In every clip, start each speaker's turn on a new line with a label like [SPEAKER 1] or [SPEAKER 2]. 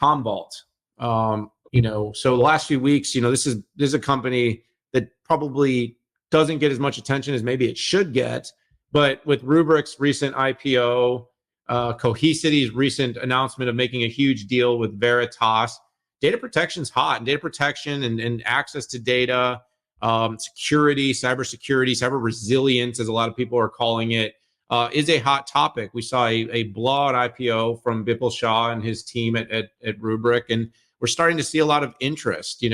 [SPEAKER 1] Commvault. So the last few weeks, this is a company that probably doesn't get as much attention as maybe it should get, but with Rubrik's recent IPO, Cohesity's recent announcement of making a huge deal with Veritas, data protection's hot, and data protection and access to data, security, cybersecurity, cyber resilience, as a lot of people are calling it, is a hot topic. We saw a blowout IPO from Bipul Shah and his team at Rubrik, and we're starting to see a lot of interest.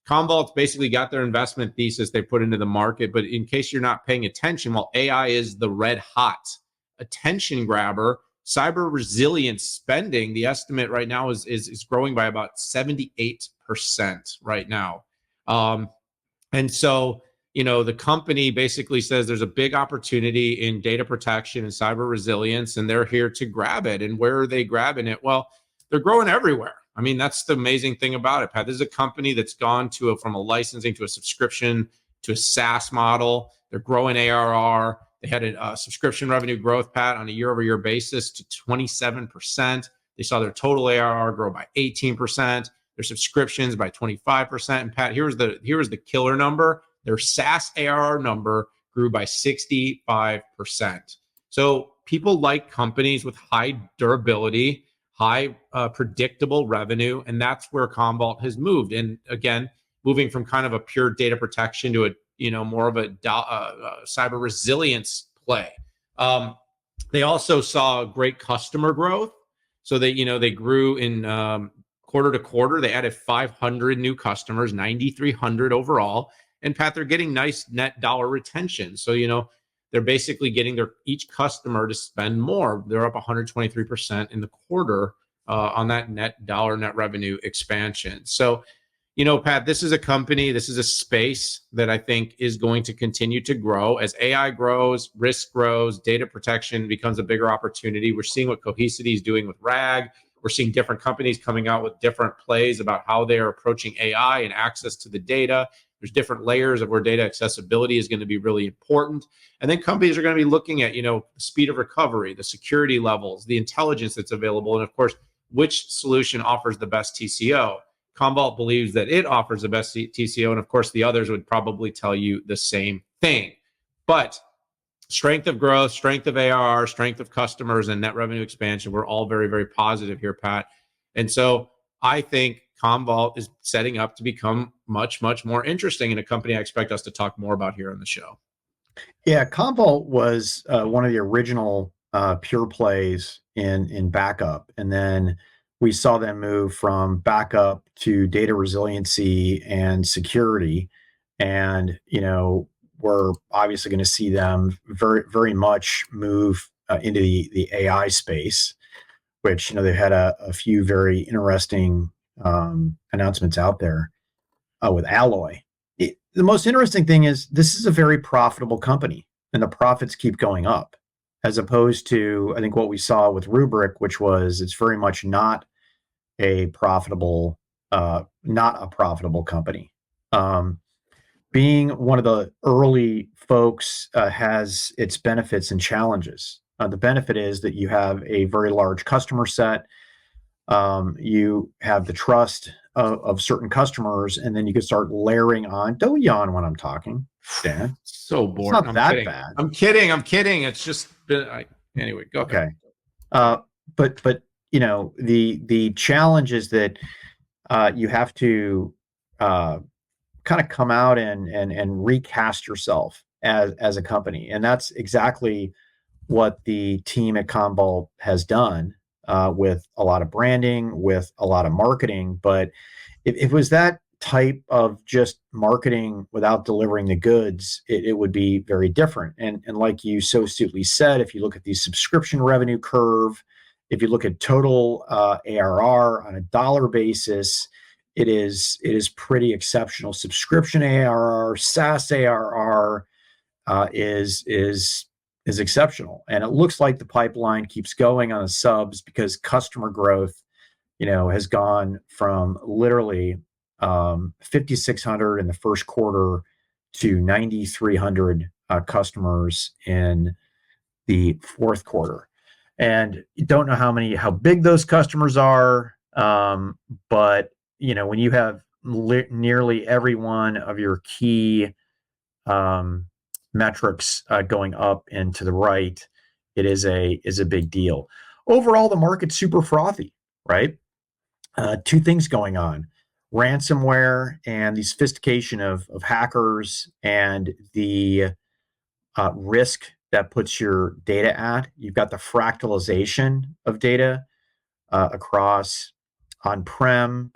[SPEAKER 1] Commvault's basically got their investment thesis they put into the market, but in case you're not paying attention, while AI is the red hot attention grabber, cyber resilience spending, the estimate right now is growing by about 78% right now. And so, the company basically says there's a big opportunity in data protection and cyber resilience, and they're here to grab it. And where are they grabbing it? Well, they're growing everywhere. I mean, that's the amazing thing about it, Pat. This is a company that's gone from a licensing to a subscription to a SaaS model. They're growing ARR. They had a subscription revenue growth, Pat, on a year-over-year basis to 27%. They saw their total ARR grow by 18%, their subscriptions by 25%. And Pat, here's the killer number. Their SaaS ARR number grew by 65%. So people like companies with high durability, high predictable revenue, and that's where Commvault has moved. And again, moving from kind of a pure data protection to more of a cyber resilience play. They also saw great customer growth. So they grew in quarter to quarter. They added 500 new customers, 9,300 overall. And Pat, they're getting nice net dollar retention. So, they're basically getting each customer to spend more. They're up 123% in the quarter on that net revenue expansion. So, Pat, this is a company, this is a space that I think is going to continue to grow. As AI grows, risk grows, data protection becomes a bigger opportunity. We're seeing what Cohesity is doing with RAG. We're seeing different companies coming out with different plays about how they're approaching AI and access to the data. There's different layers of where data accessibility is going to be really important. And then companies are going to be looking at, the speed of recovery, the security levels, the intelligence that's available, and of course, which solution offers the best TCO. Commvault believes that it offers the best TCO, and of course, the others would probably tell you the same thing. But strength of growth, strength of ARR, strength of customers, and net revenue expansion, we're all very, very positive here, Pat. And so I think Commvault is setting up to become much, much more interesting, and a company I expect us to talk more about here on the show.
[SPEAKER 2] Yeah, Commvault was one of the original pure plays in backup, and then we saw them move from backup to data resiliency and security. And, we're obviously going to see them very, very much move into the AI space, which, they've had a few very interesting announcements out there with Alloy. The most interesting thing is this is a very profitable company, and the profits keep going up, as opposed to, I think, what we saw with Rubrik, which was it's very much not a profitable company. Being one of the early folks has its benefits and challenges. The benefit is that you have a very large customer set. You have the trust of certain customers, and then you can start layering on. Don't yawn when I'm talking, Dan.
[SPEAKER 1] So bored.
[SPEAKER 2] It's not that bad.
[SPEAKER 1] I'm kidding. It's just anyway. Go ahead.
[SPEAKER 2] Okay. But the challenge is that you have to kind of come out and recast yourself as a company, and that's exactly what the team at Commvault has done. With a lot of branding, with a lot of marketing. But if it was that type of just marketing without delivering the goods, it would be very different. And like you so astutely said, if you look at the subscription revenue curve, if you look at total ARR on a dollar basis, it is pretty exceptional. Subscription ARR, SaaS ARR is exceptional. And it looks like the pipeline keeps going on the subs because customer growth, has gone from literally 5,600 in the first quarter to 9,300 customers in the fourth quarter. And you don't know how big those customers are. But when you have nearly every one of your key metrics going up and to the right, it is a big deal. Overall, the market's super frothy, right? Two things going on: ransomware and the sophistication of hackers, and the risk that puts your data at. You've got the fractalization of data across on-prem,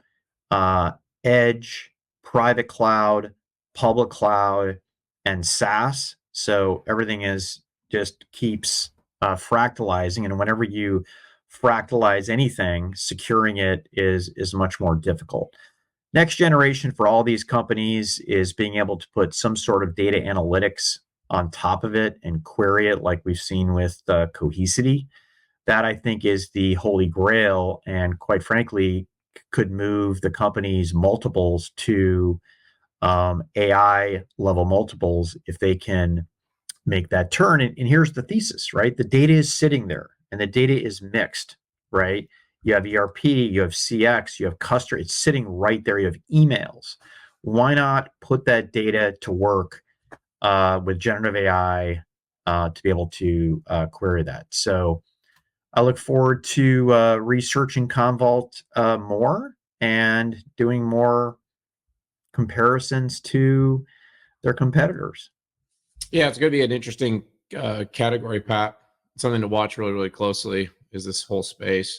[SPEAKER 2] edge, private cloud, public cloud, and SaaS. So everything just keeps fractalizing, and whenever you fractalize anything, securing it is much more difficult. Next generation for all these companies is being able to put some sort of data analytics on top of it and query it, like we've seen with Cohesity. That, I think, is the holy grail, and quite frankly, could move the company's multiples to AI level multiples if they can make that turn. And here's the thesis, right? The data is sitting there, and the data is mixed, right? You have ERP, you have CX, you have customer. It's sitting right there. You have emails. Why not put that data to work with generative AI to be able to query that? So I look forward to researching Commvault more and doing more comparisons to their competitors.
[SPEAKER 1] Yeah, it's going to be an interesting category, Pat. Something to watch really, really closely is this whole space.